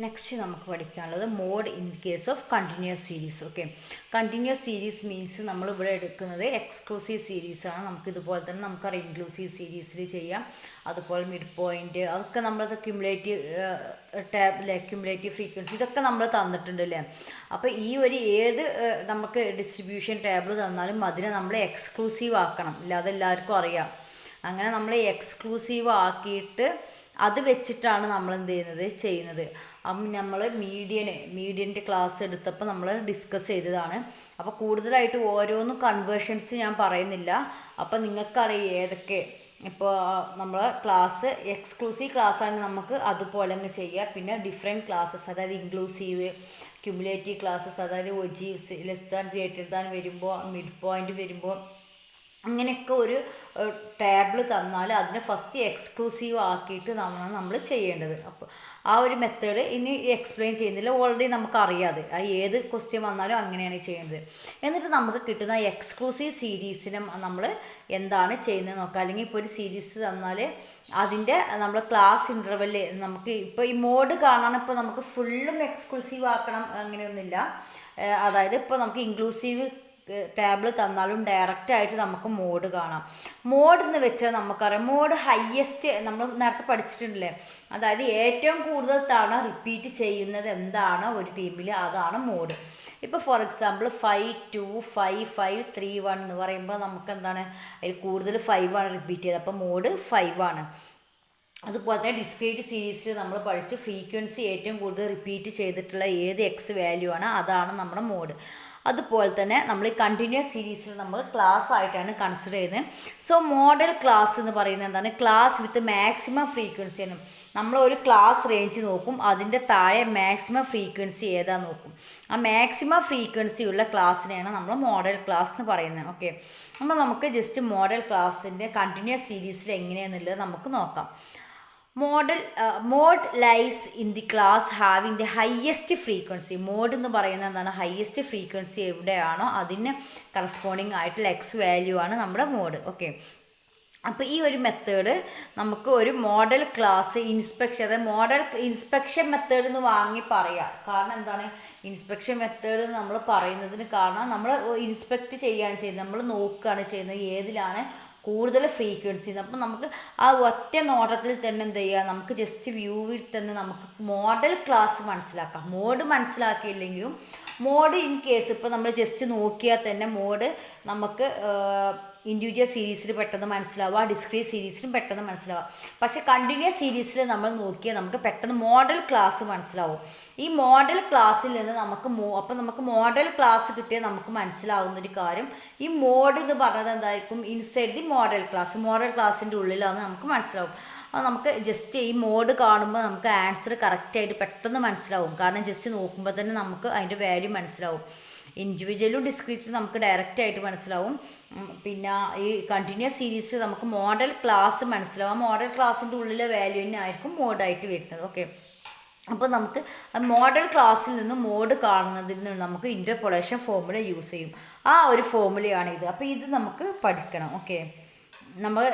Next നമുക്ക് പഠിക്കാനുള്ളത് mode in case of continuous series. Okay, continuous series means നമ്മൾ ഇവിടെ എടുക്കുന്നത് എക്സ്ക്ലൂസീവ് സീരീസ് ആണ്. നമുക്ക് ഇതുപോലെ തന്നെ നമുക്കറിയാം ഇൻക്ലൂസീവ് സീരീസിൽ ചെയ്യാം. അതുപോലെ മിഡ് പോയിന്റ് അതൊക്കെ നമ്മളത് ക്യുമുലേറ്റീവ് ടാബിലെ ക്യുമുലേറ്റീവ് ഫ്രീക്വൻസി ഇതൊക്കെ നമ്മൾ തന്നിട്ടുണ്ട് അല്ലേ. അപ്പോൾ ഈ ഒരു ഏത് നമുക്ക് ഡിസ്ട്രിബ്യൂഷൻ ടേബിൾ തന്നാലും അതിനെ നമ്മൾ എക്സ്ക്ലൂസീവ് ആക്കണം. ഇല്ലാതെ എല്ലാവർക്കും അറിയാം. അങ്ങനെ നമ്മൾ എക്സ്ക്ലൂസീവ് ആക്കിയിട്ട് അത് വെച്ചിട്ടാണ് നമ്മൾ എന്ത് ചെയ്യുന്നത്. അപ്പം നമ്മൾ മീഡിയൻ്റെ ക്ലാസ് എടുത്തപ്പോൾ നമ്മൾ ഡിസ്കസ് ചെയ്തതാണ്. അപ്പോൾ കൂടുതലായിട്ട് ഓരോന്നും കൺവേർഷൻസ് ഞാൻ പറയുന്നില്ല. അപ്പോൾ നിങ്ങൾക്കറിയാം ഏതൊക്കെ. ഇപ്പോൾ നമ്മൾ ക്ലാസ് എക്സ്ക്ലൂസീവ് ക്ലാസ് ആണെങ്കിൽ നമുക്ക് അതുപോലെ അങ്ങ് ചെയ്യാം. പിന്നെ ഡിഫറെൻറ്റ് ക്ലാസ്സസ്, അതായത് ഇൻക്ലൂസീവ് ക്യുമുലേറ്റീവ് ക്ലാസ്സസ്, അതായത് ഒജീവ്സ് ലെസ് ദാൻ ഗ്രേറ്റർ ദാൻ വരുമ്പോൾ, മിഡ് പോയിൻ്റ് വരുമ്പോൾ, അങ്ങനെയൊക്കെ ഒരു ടേബിൾ തന്നാൽ അതിനെ ഫസ്റ്റ് എക്സ്ക്ലൂസീവ് ആക്കിയിട്ട് നമ്മൾ ചെയ്യേണ്ടത്. അപ്പോൾ ആ ഒരു മെത്തേഡ് ഇനി എക്സ്പ്ലെയിൻ ചെയ്യുന്നില്ല, ഓൾറെഡി നമുക്കറിയാതെ ഏത് ക്വസ്റ്റ്യൻ വന്നാലും അങ്ങനെയാണ് ചെയ്യുന്നത്. എന്നിട്ട് നമുക്ക് കിട്ടുന്ന എക്സ്ക്ലൂസീവ് സീരീസിനെ നമ്മൾ എന്താണ് ചെയ്യുന്നത് നോക്കാം. അല്ലെങ്കിൽ ഇപ്പോൾ ഒരു സീരീസ് തന്നാൽ അതിൻ്റെ നമ്മൾ ക്ലാസ് ഇൻ്റർവെല്ല് നമുക്ക് ഇപ്പോൾ ഈ മോഡ് കാണാൻ ഇപ്പോൾ നമുക്ക് ഫുള്ളും എക്സ്ക്ലൂസീവ് ആക്കണം അങ്ങനെയൊന്നുമില്ല. അതായത് ഇപ്പോൾ നമുക്ക് ഇൻക്ലൂസീവ് ടേബിൾ തന്നാലും ഡയറക്റ്റായിട്ട് നമുക്ക് മോഡ് കാണാം. മോഡ് എന്ന് വെച്ചാൽ നമുക്കറിയാം മോഡ് ഹയ്യസ്റ്റ് നമ്മൾ നേരത്തെ പഠിച്ചിട്ടുണ്ടല്ലേ. അതായത് ഏറ്റവും കൂടുതൽ തവണ റിപ്പീറ്റ് ചെയ്യുന്നത് എന്താണ് ഒരു ടീമിൽ, അതാണ് മോഡ്. ഇപ്പോൾ ഫോർ എക്സാമ്പിൾ 5 2 5 5 3 1 എന്ന് പറയുമ്പോൾ നമുക്ക് എന്താണ് അതിൽ കൂടുതൽ 5 ആണ് റിപ്പീറ്റ് ചെയ്തത്. അപ്പോൾ മോഡ് 5 ആണ്. അതുപോലെ തന്നെ ഡിസ്ക്രീറ്റ് സീരീസിൽ നമ്മൾ പഠിച്ചു ഫ്രീക്വൻസി ഏറ്റവും കൂടുതൽ റിപ്പീറ്റ് ചെയ്തിട്ടുള്ള ഏത് എക്സ് വാല്യൂ ആണ് അതാണ് നമ്മുടെ മോഡ്. അതുപോലെ തന്നെ നമ്മൾ ഈ കണ്ടിന്യൂസ് സീരീസിൽ നമ്മൾ ക്ലാസ് ആയിട്ടാണ് കൺസിഡർ ചെയ്യുന്നത്. സോ മോഡൽ ക്ലാസ് എന്ന് പറയുന്നത് എന്താണ്, ക്ലാസ് വിത്ത് മാക്സിമം ഫ്രീക്വൻസിയാണ്. നമ്മൾ ഒരു ക്ലാസ് റേഞ്ച് നോക്കും, അതിൻ്റെ താഴെ മാക്സിമം ഫ്രീക്വൻസി ഏതാ നോക്കും. ആ മാക്സിമം ഫ്രീക്വൻസി ഉള്ള ക്ലാസ്സിനെയാണ് നമ്മൾ മോഡൽ ക്ലാസ് എന്ന് പറയുന്നത്. ഓക്കെ, അപ്പോൾ നമുക്ക് ജസ്റ്റ് മോഡൽ ക്ലാസ്സിൻ്റെ കണ്ടിന്യൂസ് സീരീസിൽ എങ്ങനെയാണെന്നുള്ളത് നമുക്ക് നോക്കാം. Mode lies in the class having the highest frequency. Mode എന്ന് പറയുന്നത് എന്താണ്, ഹയ്യസ്റ്റ് ഫ്രീക്വൻസി എവിടെയാണോ അതിന് കറസ്പോണ്ടിങ് ആയിട്ടുള്ള എക്സ് വാല്യൂ ആണ് നമ്മുടെ മോഡ്. ഓക്കെ, അപ്പോൾ ഈ ഒരു മെത്തേഡ് നമുക്ക് ഒരു മോഡൽ ക്ലാസ് ഇൻസ്പെക്ഷൻ, അതായത് മോഡൽ ഇൻസ്പെക്ഷൻ മെത്തേഡ് എന്ന് വാങ്ങി പറയാം. കാരണം എന്താണ് ഇൻസ്പെക്ഷൻ മെത്തേഡ് നമ്മൾ പറയുന്നതിന് കാരണം നമ്മൾ ഇൻസ്പെക്റ്റ് ചെയ്യുകയാണ് ചെയ്യുന്നത്, നമ്മൾ നോക്കുകയാണ് ചെയ്യുന്നത് ഏതിലാണ് കൂടുതൽ ഫ്രീക്വൻസി. അപ്പം നമുക്ക് ആ ഒറ്റ നോട്ടത്തിൽ തന്നെ എന്ത് ചെയ്യുക, നമുക്ക് ജസ്റ്റ് വ്യൂവിൽ തന്നെ നമുക്ക് മോഡൽ ക്ലാസ് മനസ്സിലാക്കാം. മോഡ് മനസ്സിലാക്കിയില്ലെങ്കിലും മോഡ് ഇൻ കേസ് ഇപ്പോൾ നമ്മൾ ജസ്റ്റ് നോക്കിയാൽ തന്നെ മോഡ് നമുക്ക് ഇൻഡിവിജ്വൽ സീരീസിൽ പെട്ടെന്ന് മനസ്സിലാവുക, ഡിസ്ക്രീറ്റ് സീരീസിലും പെട്ടെന്ന് മനസ്സിലാവുക. പക്ഷേ കണ്ടിന്യൂസ് സീരീസിൽ നമ്മൾ നോക്കിയാൽ നമുക്ക് പെട്ടെന്ന് മോഡൽ ക്ലാസ് മനസ്സിലാവും. ഈ മോഡൽ ക്ലാസ്സിൽ നിന്ന് അപ്പോൾ നമുക്ക് മോഡൽ ക്ലാസ് കിട്ടിയാൽ നമുക്ക് മനസ്സിലാവുന്നൊരു കാര്യം, ഈ മോഡ് എന്ന് പറഞ്ഞത് എന്തായിരിക്കും, ഇൻസൈഡ് ദി മോഡൽ ക്ലാസ്സിൻ്റെ ഉള്ളിലാണ് നമുക്ക് മനസ്സിലാവും. അപ്പോൾ നമുക്ക് ജസ്റ്റ് ഈ മോഡ് കാണുമ്പോൾ നമുക്ക് ആൻസർ കറക്റ്റായിട്ട് പെട്ടെന്ന് മനസ്സിലാവും. കാരണം ജസ്റ്റ് നോക്കുമ്പോൾ തന്നെ നമുക്ക് അതിൻ്റെ വാല്യൂ മനസ്സിലാവും. ഇൻഡിവിജ്വലും ഡിസ്ക്രീറ്റും നമുക്ക് ഡയറക്റ്റായിട്ട് മനസ്സിലാവും. പിന്നെ ഈ കണ്ടിന്യൂസ് സീരീസിൽ നമുക്ക് മോഡൽ ക്ലാസ് മനസ്സിലാവും. മോഡൽ ക്ലാസ്സിൻ്റെ ഉള്ളിലെ വാല്യൂ തന്നെ ആയിരിക്കും മോഡായിട്ട് വരുന്നത്. ഓക്കെ, അപ്പോൾ നമുക്ക് മോഡൽ ക്ലാസ്സിൽ നിന്ന് മോഡ് കാണുന്നതിന് നമുക്ക് ഇൻ്റർപോളേഷൻ ഫോർമുല യൂസ് ചെയ്യും. ആ ഒരു ഫോർമുലയാണിത്. അപ്പോൾ ഇത് നമുക്ക് പഠിക്കണം. ഓക്കെ, നമ്മൾ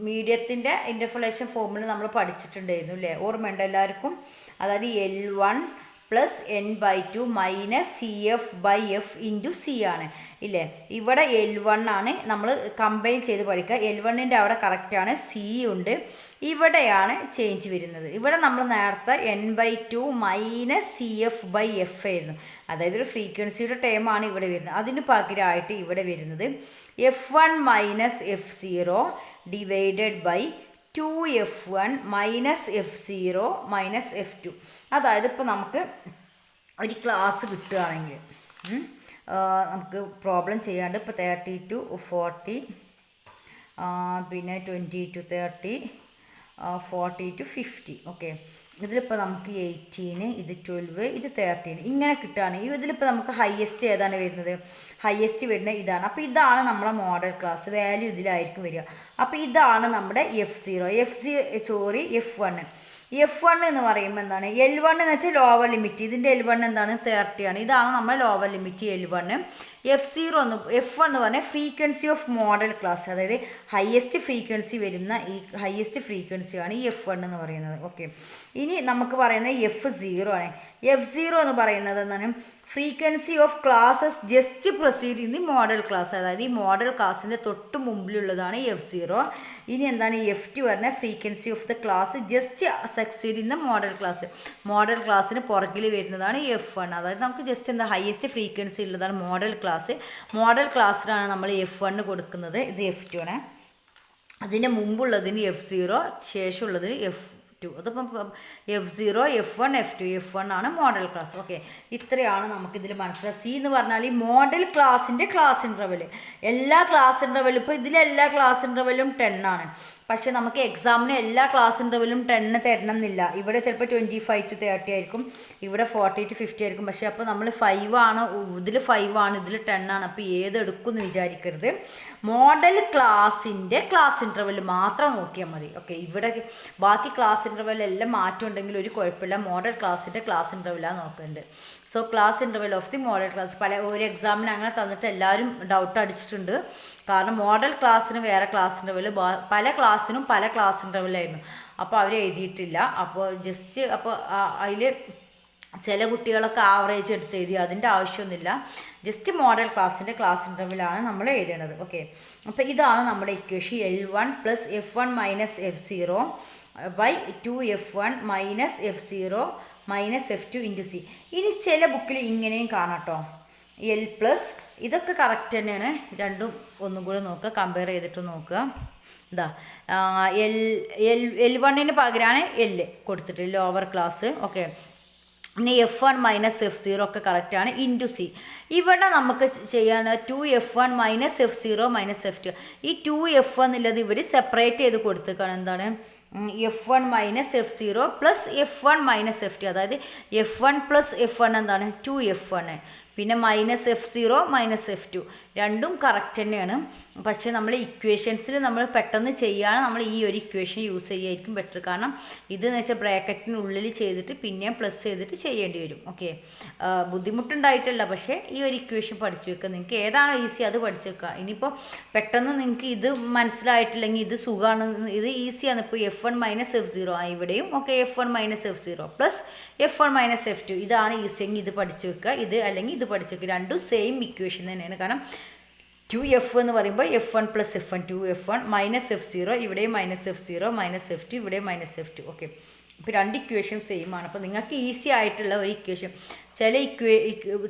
മീഡിയത്തിൻ്റെ ഇൻ്റർപോളേഷൻ ഫോർമുല നമ്മൾ പഠിച്ചിട്ടുണ്ടായിരുന്നു അല്ലേ, ഓർമ്മയുണ്ട് എല്ലാവർക്കും. അതായത് L1 + n/2 - CF/F × C ആണ് ഇല്ലേ. ഇവിടെ L1 ആണ്, നമ്മൾ കമ്പൈൻ ചെയ്ത് പഠിക്കുക. L1ൻ്റെ അവിടെ കറക്റ്റാണ്, C ഉണ്ട്, ഇവിടെയാണ് ചേഞ്ച് വരുന്നത്. ഇവിടെ നമ്മൾ നേരത്തെ n/2 - CF/F ആയിരുന്നു. അതായത് ഒരു ഫ്രീക്വൻസിയുടെ ടേമാണ് ഇവിടെ വരുന്നത്. അതിന് പകരമായിട്ട് ഇവിടെ വരുന്നത് F1 - F0 / 2F1 - F0 - F2. അതായത് ഇപ്പോൾ നമുക്ക് ഒരു ക്ലാസ് കിട്ടുകയാണെങ്കിൽ നമുക്ക് പ്രോബ്ലം ചെയ്യാണ്ട് ഇപ്പോൾ 30 to 40, പിന്നെ 20 to 30, 40 to 50. ഓക്കെ, ഇതിലിപ്പോൾ നമുക്ക് 18, ഇത് 12, ഇത് 13 ഇങ്ങനെ കിട്ടുകയാണ്. ഇതിലിപ്പോൾ നമുക്ക് ഹയ്യസ്റ്റ് ഏതാണ് വരുന്നത്, ഹയ്യസ്റ്റ് വരുന്നത് ഇതാണ്. അപ്പോൾ ഇതാണ് നമ്മുടെ മോഡൽ ക്ലാസ്, വാല്യൂ ഇതിലായിരിക്കും വരിക. അപ്പോൾ ഇതാണ് നമ്മുടെ F1 എന്ന് പറയുമ്പോൾ എന്താണ്, L1 എന്ന് വെച്ചാൽ ലോവർ ലിമിറ്റ്. ഇതിൻ്റെ L1 എന്താണ്, 30 ആണ്. ഇതാണ് നമ്മുടെ ലോവർ ലിമിറ്റ് L1. F1 എന്ന് പറഞ്ഞാൽ ഫ്രീക്വൻസി ഓഫ് മോഡൽ ക്ലാസ്, അതായത് ഹയസ്റ്റ് ഫ്രീക്വൻസി വരുന്ന ഈ ഹയസ്റ്റ് ഫ്രീക്വൻസിയാണ് ഈ F1 എന്ന് പറയുന്നത്. ഓക്കെ, ഇനി നമുക്ക് പറയുന്നത് F0 ആണ്. F0 എന്ന് പറയുന്നത് എന്താണ്? Frequency of classes just proceed in the model class, അതായത് ഈ മോഡൽ ക്ലാസ്സിൻ്റെ തൊട്ട് മുമ്പിലുള്ളതാണ് F0. ഇനി എന്താണ് F2 പറഞ്ഞാൽ frequency of the class just succeed in the model class, model ക്ലാസ്സിന് പുറകിൽ വരുന്നതാണ് F1. അതായത് നമുക്ക് ജസ്റ്റ് എന്താ ഹയസ്റ്റ് ഫ്രീക്വൻസി ഉള്ളതാണ് മോഡൽ ക്ലാസ്. മോഡൽ ക്ലാസ്സിലാണ് നമ്മൾ F1 കൊടുക്കുന്നത്. ഇത് F2 ആണ്. അതിൻ്റെ മുമ്പുള്ളതിന് F0, ശേഷമുള്ളതിന് F2. അതിപ്പം F0, F1, F2. F1 ആണ് മോഡൽ ക്ലാസ്. ഓക്കെ, ഇത്രയാണ് നമുക്കിതിൽ മനസ്സിലാക്കുക. സി എന്ന് പറഞ്ഞാൽ ഈ മോഡൽ ക്ലാസ്സിൻ്റെ ക്ലാസ് ഇൻ്റർവെൽ, എല്ലാ ക്ലാസ് ഇൻ്റർവെലും ഇപ്പോൾ ഇതിലെല്ലാ ക്ലാസ് ഇൻ്റർവെലും 10 ആണ്. പക്ഷേ നമുക്ക് എക്സാമിന് എല്ലാ ക്ലാസ് ഇൻ്റർവെലും 10 തരണം എന്നില്ല. ഇവിടെ ചിലപ്പോൾ 25 to 30 ആയിരിക്കും, ഇവിടെ 40 to 50 ആയിരിക്കും. പക്ഷേ അപ്പോൾ നമ്മൾ 5 ആണ്, ഇതിൽ 5 ആണ്, ഇതിൽ 10 ആണ്. അപ്പോൾ ഏതെടുക്കും എന്ന് വിചാരിക്കരുത്. മോഡൽ ക്ലാസ്സിൻ്റെ ക്ലാസ് ഇൻ്റർവെൽ മാത്രം നോക്കിയാൽ മതി. ഓക്കെ, ഇവിടെ ബാക്കി ക്ലാസ് ഇൻ്റർവെൽ എല്ലാം മാറ്റം ഉണ്ടെങ്കിൽ ഒരു കുഴപ്പമില്ല. മോഡൽ ക്ലാസ്സിൻ്റെ ക്ലാസ് ഇൻ്റർവെലാണ് നോക്കേണ്ടത്. So class interval of the model class ഒരു എക്സാമിന് അങ്ങനെ തന്നിട്ട് എല്ലാവരും ഡൗട്ട് അടിച്ചിട്ടുണ്ട്. കാരണം മോഡൽ ക്ലാസ്സിന് വേറെ ക്ലാസ് ഇൻ്റർവെൽ, പല ക്ലാസ്സിനും പല ക്ലാസ് ഇൻ്റർവെല്ലായിരുന്നു. അപ്പോൾ അവർ എഴുതിയിട്ടില്ല. അപ്പോൾ ജസ്റ്റ് അപ്പോൾ അതിൽ ചില കുട്ടികളൊക്കെ ആവറേജ് എടുത്ത് എഴുതി, അതിൻ്റെ ആവശ്യമൊന്നുമില്ല. ജസ്റ്റ് മോഡൽ ക്ലാസ്സിൻ്റെ ക്ലാസ് ഇൻ്റർവെലാണ് നമ്മൾ എഴുതേണ്ടത്. ഓക്കെ, അപ്പോൾ ഇതാണ് നമ്മുടെ equation. L1 + F1 - F0 by 2F1 - F0 - F2 × C. ഇനി ചില ബുക്കിൽ ഇങ്ങനെയും കാണാം കേട്ടോ, L+. ഇതൊക്കെ കറക്റ്റ് തന്നെയാണ്. രണ്ടും ഒന്നും കൂടെ നോക്കുക, കമ്പയർ ചെയ്തിട്ട് നോക്കുക. ഇതാ L1 പകരമാണ് L കൊടുത്തിട്ട് ലോവർ ക്ലാസ്. ഓക്കെ, ഇനി F1 - F0 ഒക്കെ കറക്റ്റാണ്. × C. ഇവിടെ നമുക്ക് ചെയ്യാൻ 2F1 - F0 - F2. ഈ 2F1 എന്നുള്ളത് ഇവർ സെപ്പറേറ്റ് ചെയ്ത് കൊടുത്തേക്കാണ്. എന്താണ്? F1 - F0 + F1 - F2. അതായത് F1 + F1 എന്താണ്? 2F1. പിന്നെ -F0 - F2 രണ്ടും കറക്റ്റ് തന്നെയാണ്. പക്ഷേ നമ്മൾ ഇക്വേഷൻസിൽ നമ്മൾ പെട്ടെന്ന് ചെയ്യുകയാണ്, നമ്മൾ ഈ ഒരു ഇക്വേഷൻ യൂസ് ചെയ്യുമായിരിക്കും ബെറ്റർ. കാരണം ഇതെന്ന് വെച്ചാൽ ബ്രാക്കറ്റിനുള്ളിൽ ചെയ്തിട്ട് പിന്നെ പ്ലസ് ചെയ്തിട്ട് ചെയ്യേണ്ടി വരും. ഓക്കെ, ബുദ്ധിമുട്ടുണ്ടായിട്ടല്ല, പക്ഷേ ഈ ഒരു ഇക്വേഷൻ പഠിച്ചു വെക്കുക. നിങ്ങൾക്ക് ഏതാണോ ഈസി അത് പഠിച്ചു വെക്കുക. ഇനിയിപ്പോൾ പെട്ടെന്ന് നിങ്ങൾക്ക് ഇത് മനസ്സിലായിട്ടില്ലെങ്കിൽ ഇത് സുഖമാണ്, ഇത് ഈസിയാണ്. ഇപ്പോൾ F1 - F0 ഇവിടെയും. Okay, F1 - F0 + F1 - F2 ഇതാണ് ഈസിയെങ്കിൽ ഇത് പഠിച്ചു വെക്കുക. ഇത് അല്ലെങ്കിൽ ഇത് പഠിച്ചു വെക്കുക. രണ്ടും സെയിം ഇക്വേഷൻ തന്നെയാണ്. കാരണം 2F എന്ന് പറയുമ്പോൾ F1 + F1 2F1 - F0 ഇവിടെ -F0 - F2 ഇവിടെ -F2. ഓക്കെ, ഇപ്പോൾ രണ്ട് ഇക്വേഷൻ സെയിം ആണ്. അപ്പോൾ നിങ്ങൾക്ക് ഈസി ആയിട്ടുള്ള ഒരു ഇക്വേഷൻ, ചില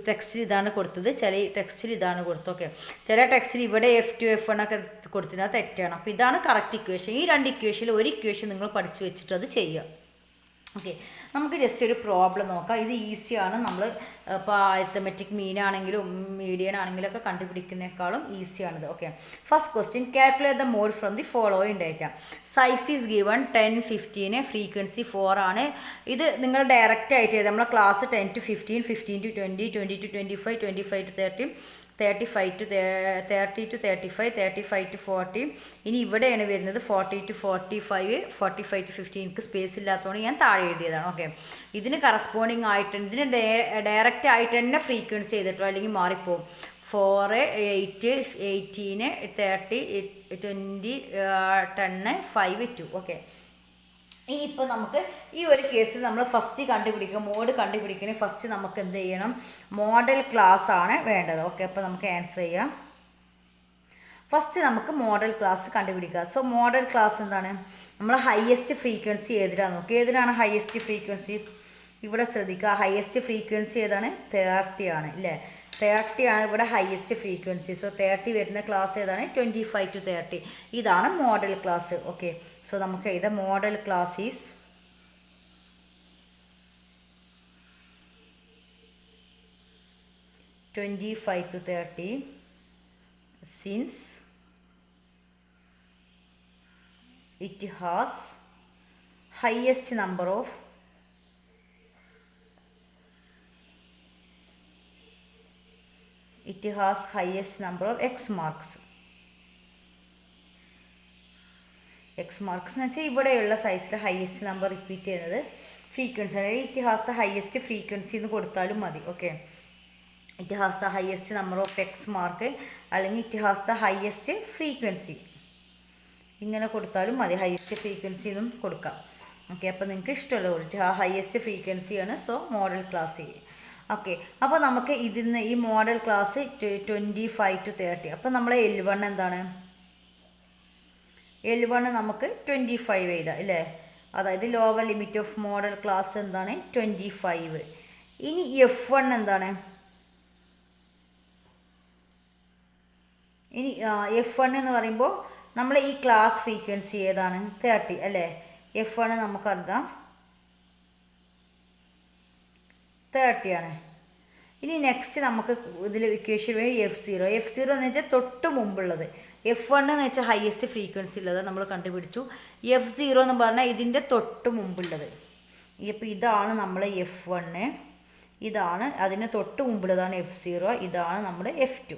ടെക്സ്റ്റിൽ ഇതാണ് കൊടുത്തത്, ചില ടെക്സ്റ്റിൽ ഇതാണ് കൊടുത്തത്. ഓക്കെ, ചില ടെക്സ്റ്റിൽ ഇവിടെ F2 F1 ഒക്കെ കൊടുത്തിരുന്നത് തെറ്റാണ്. അപ്പോൾ ഇതാണ് കറക്റ്റ് ഇക്വേഷൻ. ഈ രണ്ട് ഇക്വേഷനിൽ ഒരു ഇക്വേഷൻ നിങ്ങൾ പഠിച്ചു വെച്ചിട്ട് അത് ചെയ്യുക. ഓക്കെ, നമുക്ക് ജസ്റ്റ് ഒരു പ്രോബ്ലം നോക്കാം. ഇത് ഈസിയാണ്. നമ്മൾ ഇപ്പോൾ അരിത്തമെറ്റിക് മീൻ ആണെങ്കിലും മീഡിയൻ ആണെങ്കിലും ഒക്കെ കണ്ടുപിടിക്കുന്നതിനേക്കാളും ഈസിയാണിത്. Okay, first question, calculate the mode from the following data. Size is given 10, 15, frequency 4 ആണ്. ഇത് നിങ്ങൾ ഡയറക്റ്റ് ആയിട്ട് നമ്മളെ class 10 to 15, 15 to 20, 20 to 25, 25 to 30, 35 to 30 to 35, 35 to 40. ഇനി ഇവിടെയാണ് വരുന്നത് 40 to 45, 45 to 50. എനിക്ക് സ്പേസ് ഇല്ലാത്തതുകൊണ്ട് ഞാൻ താഴെ എഴുതിയതാണ്. ഓക്കെ, ഇതിന് കറസ്പോണ്ടിങ് ആയിട്ട് ഇതിന് ഡയറക്റ്റ് ആയിട്ട് തന്നെ ഫ്രീക്വൻസി ചെയ്തിട്ടോ, അല്ലെങ്കിൽ മാറിപ്പോവും. 4, 8, 18, 30, 20, 10, 5, 2. ഓക്കെ, ഇനിയിപ്പോൾ നമുക്ക് ഈ ഒരു കേസിൽ നമ്മൾ ഫസ്റ്റ് കണ്ടുപിടിക്കുക, മോഡ് കണ്ടുപിടിക്കണേ ഫസ്റ്റ് നമുക്ക് എന്ത് ചെയ്യണം? മോഡൽ ക്ലാസ് ആണ് വേണ്ടത്. ഓക്കെ, അപ്പോൾ നമുക്ക് ആൻസർ ചെയ്യാം. ഫസ്റ്റ് നമുക്ക് മോഡൽ ക്ലാസ് കണ്ടുപിടിക്കുക. സോ മോഡൽ ക്ലാസ് എന്താണ്? നമ്മൾ ഹയസ്റ്റ് ഫ്രീക്വൻസി ഏതിനാണ് നോക്കുക. ഏതിനാണ് ഹയസ്റ്റ് ഫ്രീക്വൻസി? ഇവിടെ ശ്രദ്ധിക്കുക, ഹയസ്റ്റ് ഫ്രീക്വൻസി ഏതാണ്? 30 ആണ് അല്ലേ? 30 ആണ് ഇവിടെ ഹയസ്റ്റ് ഫ്രീക്വൻസി. സോ 30 വരുന്ന ക്ലാസ് ഏതാണ്? 25 to 30. ഇതാണ് മോഡൽ ക്ലാസ്. ഓക്കെ, സോ നമുക്ക് എഴുതാം model class is (25 to 30) since it has highest number of X marks. X marks എന്ന് വെച്ചാൽ ഇവിടെയുള്ള സൈസിൽ ഹയസ്റ്റ് നമ്പർ റിപ്പീറ്റ് ചെയ്യുന്നത് ഫ്രീക്വൻസി. അതായത് it has the highest frequency എന്ന് കൊടുത്താലും മതി. Okay, it has the highest number of X mark, അല്ലെങ്കിൽ it has the highest frequency. ഇങ്ങനെ കൊടുത്താലും മതി, ഹയസ്റ്റ് ഫ്രീക്വൻസി എന്നും കൊടുക്കാം. ഓക്കെ, അപ്പോൾ നിങ്ങൾക്ക് ഇഷ്ടമുള്ള ക്വാളിറ്റി ആ ഹയസ്റ്റ് ഫ്രീക്വൻസിയാണ്. So modal class. ഓക്കെ, അപ്പോൾ നമുക്ക് ഇതിന്ന് ഈ മോഡൽ ക്ലാസ് 25 to 30. അപ്പോൾ നമ്മളെ L1 എന്താണ്? L1 നമുക്ക് 25 എഴുതാം അല്ലേ? അതായത് lower limit of model class എന്താണ്? 25. ഇനി F1 എന്താണ്? ഇനി F1 എന്ന് പറയുമ്പോൾ നമ്മൾ ഈ ക്ലാസ് ഫ്രീക്വൻസി ഏതാണ്? 30 അല്ലേ? F1 നമുക്കറിയാം 30 ആണ്. ഇനി നെക്സ്റ്റ് നമുക്ക് ഇതിൽ ഇക്വേഷൻ വഴി F0 എന്ന് വെച്ചാൽ തൊട്ട് മുമ്പുള്ളത്. F1 എന്ന് വെച്ചാൽ ഹയസ്റ്റ് ഫ്രീക്വൻസി ഉള്ളത് നമ്മൾ കണ്ടുപിടിച്ചു. F0 എന്ന് പറഞ്ഞാൽ ഇതിൻ്റെ തൊട്ട് മുമ്പുള്ളത്. ഇപ്പോൾ ഇതാണ് നമ്മൾ F1, ഇതാണ് അതിന് തൊട്ട് മുമ്പുള്ളതാണ് F0, ഇതാണ് നമ്മുടെ F2.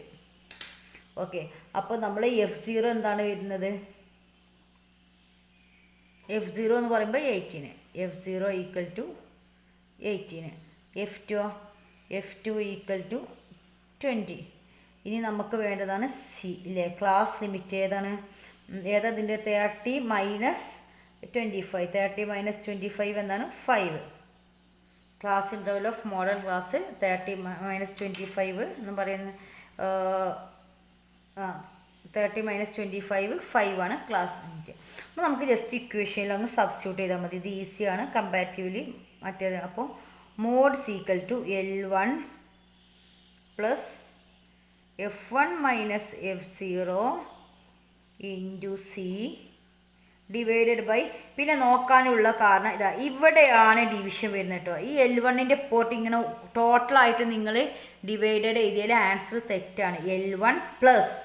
ഓക്കെ, അപ്പോൾ നമ്മൾ F0 എന്താണ് വരുന്നത്? F0 എന്ന് പറയുമ്പോൾ 18. F0 equal to 18. F2 equal to 20. ഇനി നമുക്ക് വേണ്ടതാണ് സി ഇല്ലേ? ക്ലാസ് ലിമിറ്റ് ഏതാണ്? ഏതതിൻ്റെ 30 മൈനസ് 25. 30 മൈനസ് 25 എന്താണ്? 5. Class interval of model class 30 minus 25 എന്ന് പറയുന്നത് 30 മൈനസ് 25 5 ആണ് ക്ലാസ് ലിമിറ്റ്. അപ്പോൾ നമുക്ക് ജസ്റ്റ് ഇക്വേഷനിൽ ഒന്ന് സബ്സ്റ്റിറ്റ്യൂട്ട് ചെയ്താൽ മതി. ഇത് ഈസിയാണ് കമ്പാരിറ്റീവ്ലി മറ്റേത്. അപ്പോൾ mode equal to L1 plus F1 minus F0 into C divided by, പിന്നെ നോക്കാനുള്ള കാരണം ഇതാ ഇവിടെയാണ് ഡിവിഷൻ വരുന്നത് കേട്ടോ. ഈ L1ൻ്റെ പോർട്ട് ഇങ്ങനെ ടോട്ടലായിട്ട് നിങ്ങൾ ഡിവൈഡഡ് എഴുതിയാൽ ആൻസർ തെറ്റാണ്. L1 പ്ലസ്,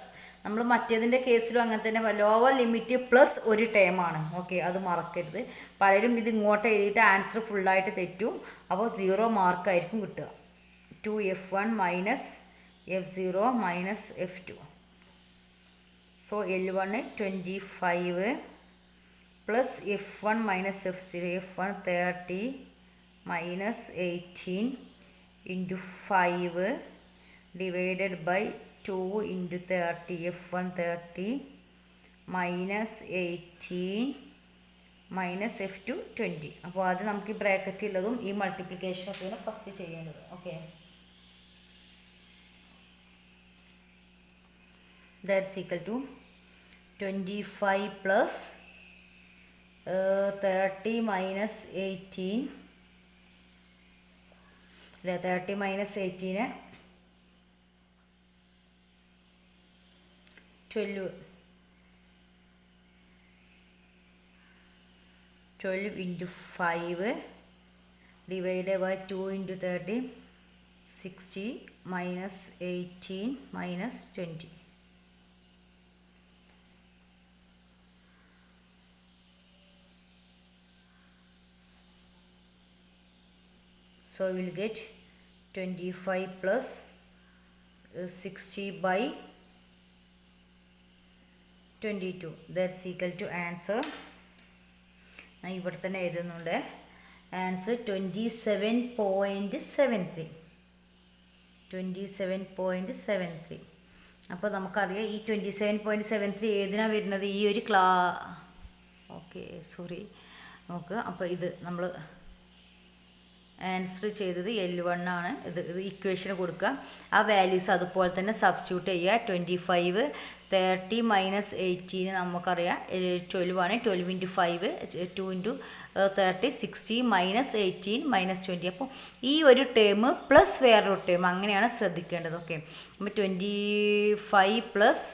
നമ്മൾ മറ്റേതിൻ്റെ കേസിലും അങ്ങനെ തന്നെ ലോവർ ലിമിറ്റ് പ്ലസ് ഒരു ടേമാണ്. ഓക്കെ, അത് മറക്കരുത്. പലരും ഇത് ഇങ്ങോട്ട് എഴുതിയിട്ട് ആൻസർ ഫുള്ളായിട്ട് തെറ്റും. അപ്പോൾ 0 മാർക്കായിരിക്കും കിട്ടുക. 2F1 minus F0 minus F2. So L1 25 plus F1 minus F0. F1 30 minus 18 into 5 divided by 2 into 30. F1 30 minus 18 minus F2 20. അപ്പോൾ അത് നമുക്ക് ഈ ബ്രാക്കറ്റുള്ളതും ഈ മൾട്ടിപ്ലിക്കേഷനൊക്കെയാണ് ഫസ്റ്റ് ചെയ്യേണ്ടത്. Okay, that's equal to 25 plus 30 minus 18 അല്ലേ? 30 minus 18 12 into 5 divided by 2 into 30 60 minus 18 minus 20. So we will get 25 plus 60 by 22. That's equal to answer. ഞാൻ ഇവിടെ തന്നെ എഴുതുന്നുണ്ട്. ആൻസർ 27.73. 27.73. അപ്പോൾ നമുക്കറിയാം ഈ 27.73 ഏതിനാണ് വരുന്നത്? ഈ ഒരു ഓക്കെ സോറി നോക്കുക. അപ്പോൾ ഇത് നമ്മൾ ആൻസർ ചെയ്തത് L1 ആണ്. ഇത് ഇക്വേഷന് കൊടുക്കുക. ആ വാല്യൂസ് അതുപോലെ തന്നെ സബ്സ്റ്റിറ്റ്യൂട്ട് ചെയ്യുക. 25 30 മൈനസ് 18 നമുക്കറിയാം 12 ആണ്. 12 ഇൻറ്റു 5 2 ഇൻറ്റു 30 60 മൈനസ് 18 മൈനസ് 20. അപ്പോൾ ഈ ഒരു ടേം പ്ലസ് വേറൊരു ടേം, അങ്ങനെയാണ് ശ്രദ്ധിക്കേണ്ടത്. ഓക്കെ, അപ്പോൾ 25 പ്ലസ്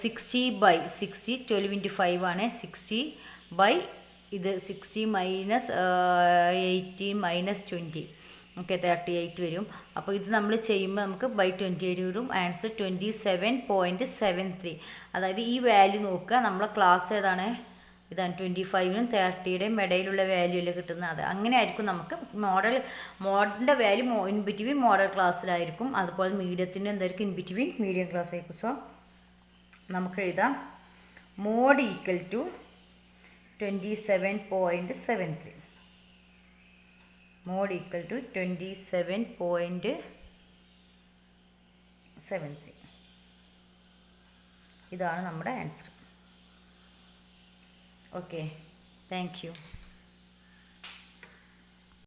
60 ബൈ 60 12 ഇൻറ്റു 5 ആണ്. 60 ബൈ ഇത് 60 മൈനസ് 18 മൈനസ് 20. ഓക്കെ, 38 വരും. അപ്പോൾ ഇത് നമ്മൾ ചെയ്യുമ്പോൾ നമുക്ക് ബൈ 28 വരും. ആൻസർ 27.73. അതായത് ഈ വാല്യൂ നോക്കുക. നമ്മളെ ക്ലാസ് ഏതാണ്? ഇതാണ് 25നും 30യുടെയും ഇടയിലുള്ള വാല്യൂ അല്ലേ കിട്ടുന്നത്. അത് അങ്ങനെ ആയിരിക്കും നമുക്ക് മോഡലിൻ്റെ വാല്യൂ ഇൻ ബിറ്റ്വീൻ മോഡൽ ക്ലാസ്സിലായിരിക്കും. അതുപോലെ മീഡിയത്തിൻ്റെ എന്തായിരിക്കും? ഇൻ ബിറ്റ്വീൻ മീഡിയം ക്ലാസ് ആയിരിക്കും. സോ നമുക്ക് എഴുതാം mode equal to 27.73. Mode equal to 27.73. 73. ഇതാണ് നമ്മുടെ ആൻസർ. Okay, thank you.